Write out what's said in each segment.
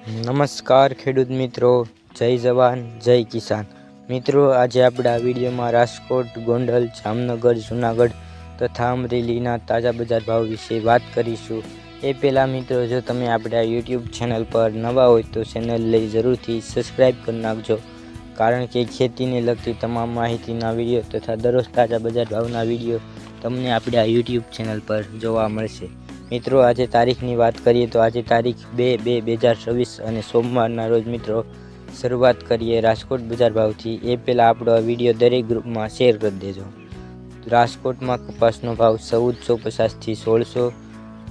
નમસ્કાર ખેડૂત મિત્રો, જય જવાન જય કિસાન. મિત્રો, આજે આપણે આ વિડીયોમાં રાજકોટ, ગોંડલ, જામનગર, જૂનાગઢ તથા અમરેલીના તાજા બજાર ભાવ વિશે વાત કરીશું. એ પહેલાં મિત્રો, જો તમે આપણા યુટ્યુબ ચેનલ પર નવા હોય તો ચેનલ લઈ જરૂરથી સબસ્ક્રાઈબ કરી નાખજો, કારણ કે ખેતીને લગતી તમામ માહિતીના વિડીયો તથા દરરોજ તાજા બજાર ભાવના વિડીયો તમને આપણા યુટ્યુબ ચેનલ પર જોવા મળશે. મિત્રો, આજે તારીખની વાત કરીએ તો આજે તારીખ 2/2/2026 અને સોમવારના રોજ મિત્રો શરૂઆત કરીએ રાજકોટ બજાર ભાવથી. એ પહેલાં આપણો આ વિડીયો દરેક ગ્રુપમાં શેર કરી દેજો. રાજકોટમાં કપાસનો ભાવ 1450થી 1600,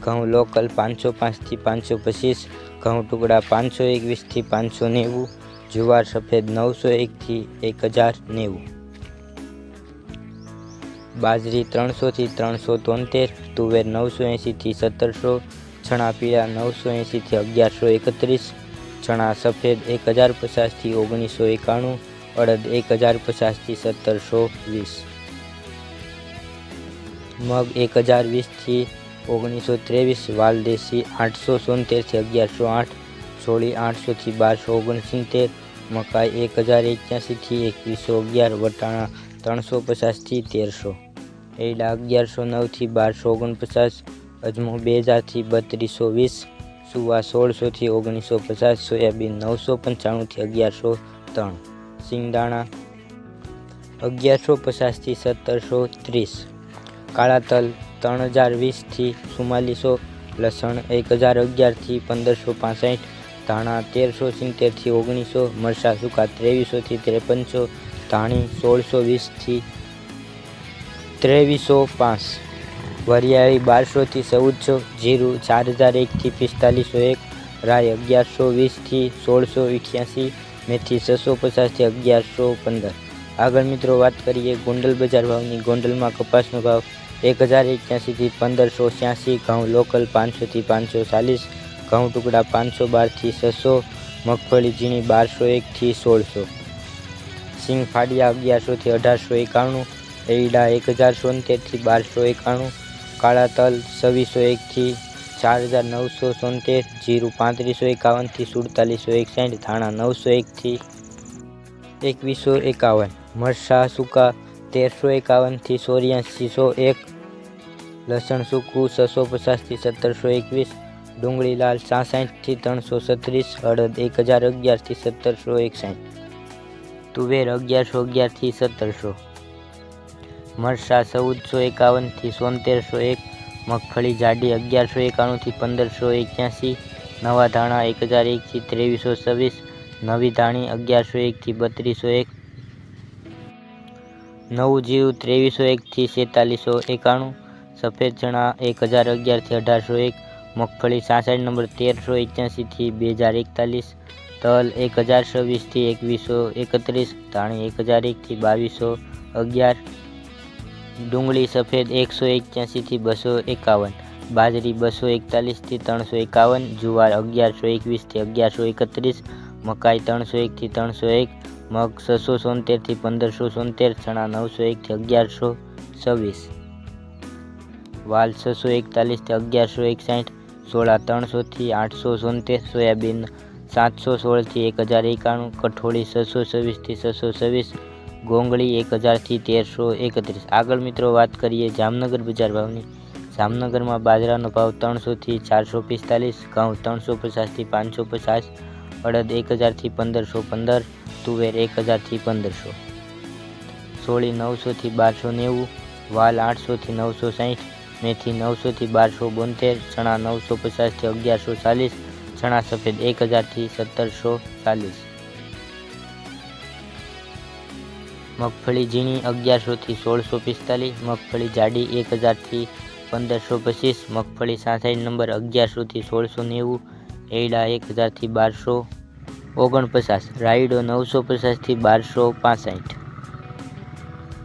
ઘઉં લોકલ 505થી 525, ઘઉં ટુકડા 521થી 590, જુવાર સફેદ 901થી 1090, બાજરી 300થી 373, તુવેર 980થી 1700, ચણા પીળા 980થી 1131, ચણા સફેદ 1050થી 1991, અડદ 1050થી 1720, મગ 1020થી 1923, વાલદેશી 877થી 1108, ચોળી 800થી 1269, મકાઈ 1081થી 2111, વટાણા 350થી 1300, એરડા 1109થી 1249, અજમો 2000થી 3220, સુવા 1600થી 1950, સોયાબીન 995થી 1103, સિંગદાણા 1150થી 1730, કાળા તલ 3020થી 4400, લસણ 1011થી 1565, ધાણા 1370થી 1900, મરચાં સૂકા 2300થી 5300, ધાણી 1620થી 2305, વરિયાળી 1200થી 1400, જીરું 4001થી 4501, રાઈ 1120થી 1688, મેથી 650થી 1115. આગળ મિત્રો વાત કરીએ ગોંડલ બજાર ભાવની. ગોંડલમાં કપાસનો ભાવ 1081થી 1586, ઘઉં લોકલ 500થી 540, ઘઉં ટુકડા 512થી 600, મગફળી ઝીણી 1201થી 1600, સિંગ ફાડિયા 1100થી 1891, એરડા 1070થી 1291, કાળા તલ 2601થી 4970, જીરું 3551થી 4761, ધાણા 901થી 2151, મરચાં સૂકા 1351થી 8401, લસણ સૂકું 650થી 1721, ડુંગળી લાલ 66થી 336, અડદ 1011થી 1761, તુવેર 1111થી 1700, મરચાં 1451થી 7301, મગફળી જાડી 1191થી 1581, નવા ધાણા 1001થી 2326, નવી ધાણી 1101થી 3201, નવું જીરું 2301થી 4791, સફેદ ચણા 1011થી 1801, મગફળી 66 નંબર 1381થી 2041, તલ 1026થી 2131, ધાણી 1001થી 2211, ડુંગળી સફેદ 181થી 251, બાજરી 241થી 351, જુવાર 1121થી 1131, મકાઈ 301થી 301, મગ 677થી 1577, ચણા 901થી 1126, વાલ 641થી 1161, સોળા 300થી 877, સોયાબીન 716થી 1091, કઠોળી 626થી 626, ગોંગળી 1000થી 1331. આગળ મિત્રો વાત કરીએ જામનગર બજાર ભાવની. જામનગરમાં બાજરાનો ભાવ 300થી 445, ઘઉં 350થી 550, અડદ 1000થી 1515, તુવેર 1000થી 1500, સોળી 900થી 1290, વાલ 800થી 960, મેથી 900થી 1272, ચણા 950થી 1140, ચણા સફેદ 1000થી 1740, મગફળી ઝીણી 1100થી 1645, મગફળી જાડી 1000થી 1525, મગફળી 66 નંબર 1100થી 1690, એરડા 1000થી 1249, રાયડો 950થી 1265,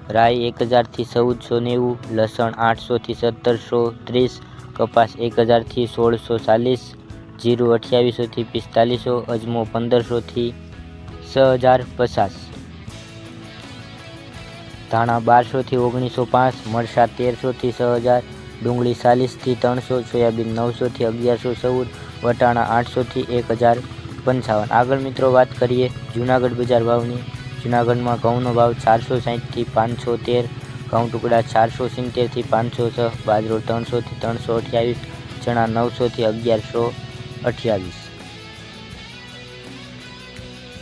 રાઈ 1000થી 1490, લસણ 800થી 1730, કપાસ 1000થી 1640, જીરું 2800થી 4500, અજમો 1500થી 6050, ધાણા 1200થી 1905, મરચાં 1300થી 6000, ડુંગળી 40થી 300, સોયાબીન 900થી 1114, વટાણા 800થી 1000, 55। આગળ મિત્રો વાત કરીએ જૂનાગઢ બજાર ભાવની। જૂનાગઢમાં ઘઉંનો ભાવ 460 થી 513, ઘઉં ટુકડા 470 થી 506, બાજરો 300 થી 328, ચણા 900 થી 1128,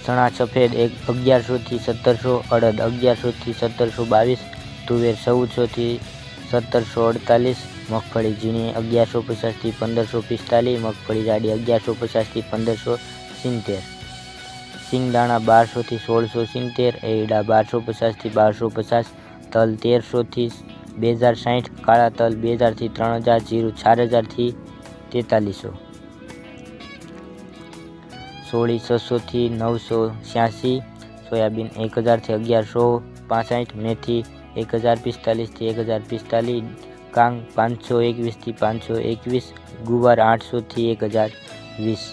ચણા સફેદ 1100 થી 1700, અડદ 1100 થી 1722, તુવેર 1400 થી 1748, મગફળી ઝીણી 1150 થી 1545, મગફળી જાડી 1150 થી 1570, સિંગદાણા 1200 થી 1670, એરડા 1250 થી 1250, તલ 1300 થી 2060, કાળા તલ 2000 થી 3000, જીરું 4000 થી 4300, સોળી 600 થી 986, સોયાબીન 1000 થી 1165, મેથી 1045 થી 1045, કાંગ 521 થી 521, ગુવાર 800 થી 1020।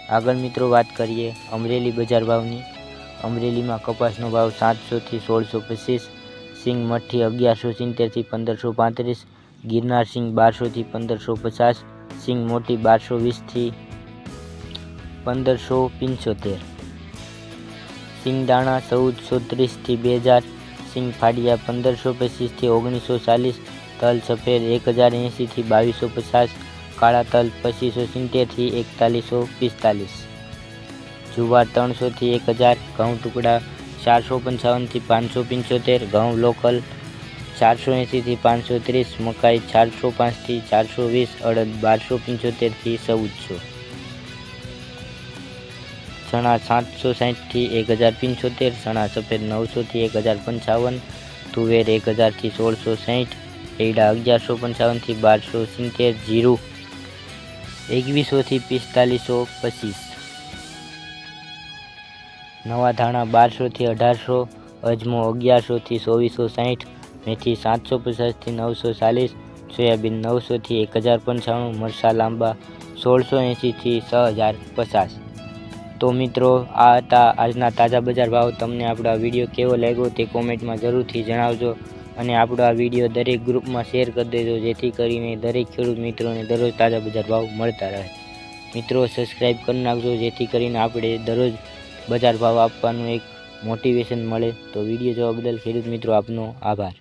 આગળ મિત્રો વાત કરીએ અમરેલી બજાર ભાવની। અમરેલીમાં કપાસનો ભાવ 700 થી 1625, સિંગ મઠ્ઠી 1170 થી 1535, ગિરનાર સિંગ 1200 થી 1550, સિંગ મોટી 1220 થી 1575, સિંગદાણા 1430 થી 2000, સિંગ ફાડિયા 1525 થી 1940, તલ સફેદ 1080 થી 2250, કાળા તલ 2570 થી 4145, જુવાર 300 થી 1000, ઘઉં ટુકડા 455 થી 575, ઘઉં લોકલ 480 થી 530, મકાઈ 405 થી 420, અડદ 1275 થી 1400, ચણા 760 થી 1075, ચણા સફેદ 900 થી 1055, તુવેર 1000 થી 1660, એરડા 1155 થી 1270, જીરું 2100 થી 4525, નવા ધાણા 1200 થી 1800, અજમો 1100 થી 2460, મેથી 750 થી 940, સોયાબીન 900 થી 1095, મરચાં લાંબા 1680 થી 6050। તો મિત્રો આ હતા આજના તાજા બજાર ભાવ। તમને આપણો આ વિડીયો કેવો લાગ્યો તે કોમેન્ટમાં જરૂરથી જણાવજો અને આપણો આ વિડીયો દરેક ગ્રુપમાં શેર કરી દેજો જેથી કરીને દરેક ખેડૂત મિત્રોને દરરોજ તાજા બજાર ભાવ મળતા રહે। મિત્રો સબસ્ક્રાઈબ કરી નાખજો જેથી કરીને આપણે દરરોજ બજાર ભાવ આપવાનું એક મોટિવેશન મળે। તો વિડીયો જોવા બદલ ખેડૂત મિત્રો આપનો આભાર।